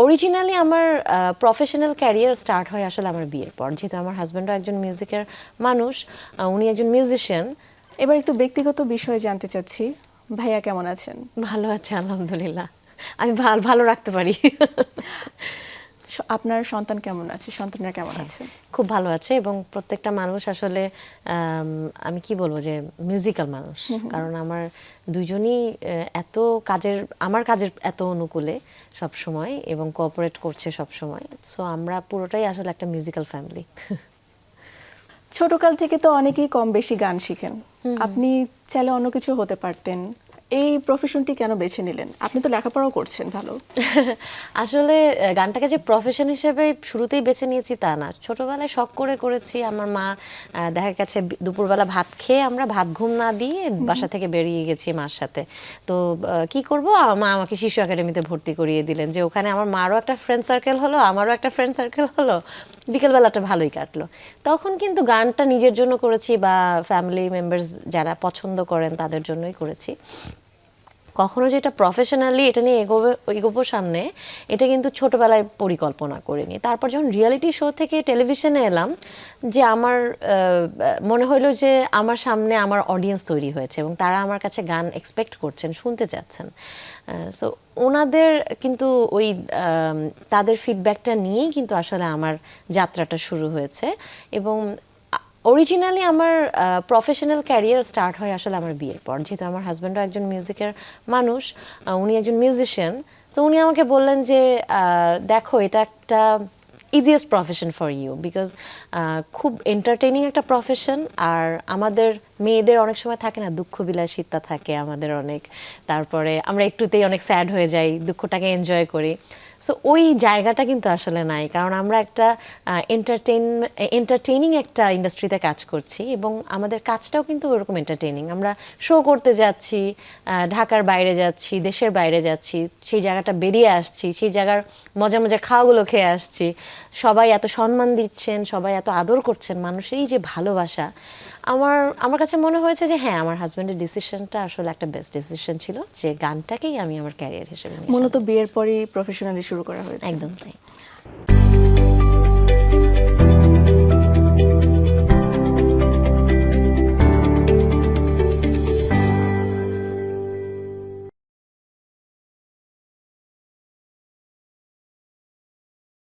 Originally আমার professional career start হয় আসলে আমার বিয়ের পর, যেহেতু আমার হাজব্যান্ডও একজন মিউজিকের মানুষ, উনি একজন মিউজিশিয়ান। এবার একটু ব্যক্তিগত বিষয়ে জানতে চাচ্ছি, ভাইয়া কেমন আছেন? ভালো আছে আলহামদুলিল্লাহ, আমি ভালো রাখতে পারি। আপনার সন্তান কেমন আছে, সন্তানরা কেমন আছে? খুব ভালো আছে, এবং প্রত্যেকটা মানুষ আসলে আমি কি বলবো যে মিউজিক্যাল মানুষ, কারণ আমার দুজনই এত আমার কাজের এত অনুকূলে সব সময় এবং কোঅপারেট করছে সব সময়। সো আমরা পুরোটাই আসলে একটা মিউজিক্যাল ফ্যামিলি। ছোটকাল থেকে তো অনেকেই কম বেশি গান শিখেন, আপনি চাইলে অন্য কিছু হতে পারতেন, এই প্রফেশনটি কেন বেছে নিলেন? আপনি তো লেখাপড়াও করছেন ভালো। আসলে গানটাকে যে প্রফেশন হিসেবে শুরুতেই বেছে নিয়েছি তা না, ছোটবেলায় শখ করে করেছি। আমার মা দেখা গেছে দুপুরবেলা ভাত খেয়ে আমরা ভাত ঘুম না দিয়ে বাসা থেকে বেরিয়ে গেছি মার সাথে। তো কি করব, মা আমাকে শিশু একাডেমিতে ভর্তি করিয়ে দিলেন, যে ওখানে আমার মারও একটা ফ্রেন্ড সার্কেল হলো, আমারও একটা ফ্রেন্ড সার্কেল হলো, বিকেলবেলাটা ভালোই কাটলো। তখন কিন্তু গানটা নিজের জন্য করেছি বা ফ্যামিলি মেম্বার্স যারা পছন্দ করেন তাদের জন্যই করেছি। কখনো যেটা প্রফেশনালি এটা নিয়ে এগোবো সামনে, এটা কিন্তু ছোটবেলায় পরিকল্পনা করিনি। তারপর যখন রিয়েলিটি শো থেকে টেলিভিশনে এলাম, যে আমার মনে হলো যে আমার সামনে আমার অডিয়েন্স তৈরি হয়েছে এবং তারা আমার কাছে গান এক্সপেক্ট করছেন, শুনতে চাচ্ছেন। সো ওনাদের কিন্তু ওই তাদের ফিডব্যাকটা নিয়েই কিন্তু আসলে আমার যাত্রাটা শুরু হয়েছে। এবং অরিজিনালি আমার প্রফেশনাল ক্যারিয়ার স্টার্ট হয় আসলে আমার বিয়ের পর, যেহেতু আমার হাজব্যান্ডও একজন মিউজিকের মানুষ, উনি একজন মিউজিশিয়ান। তো উনি আমাকে বললেন যে দেখো, এটা একটা easiest profession for you, because খুব এন্টারটেইনিং একটা প্রফেশন। আর আমাদের মেয়েদের অনেক সময় থাকে না, দুঃখ বিলাসিতা থাকে আমাদের অনেক, তারপরে আমরা একটুতেই অনেক স্যাড হয়ে যাই, দুঃখটাকে এনজয় করি। সো ওই জায়গাটা কিন্তু আসলে নাই, কারণ আমরা একটা এন্টারটেইনিং একটা ইন্ডাস্ট্রিতে কাজ করছি, এবং আমাদের কাজটাও কিন্তু ওরকম এন্টারটেইনিং। আমরা শো করতে যাচ্ছি, ঢাকার বাইরে যাচ্ছি, দেশের বাইরে যাচ্ছি, সেই জায়গাটা বেরিয়ে আসছি, সেই জায়গার মজা মজা খাওয়াগুলো খেয়ে আসছি। সবাই এত সম্মান দিচ্ছেন, সবাই এত আদর করছেন, মানুষের এই যে ভালোবাসা, আমার কাছে মনে হয়েছে যে হ্যাঁ, আমার হাজব্যান্ডের ডিসিশনটা আসলে একটা বেস্ট ডিসিশন ছিল, যে গানটাকেই আমি আমার ক্যারিয়ার হিসেবে মূলত বিয়ের পরই প্রফেশনালি শুরু করা হয়েছে। একদম তাই।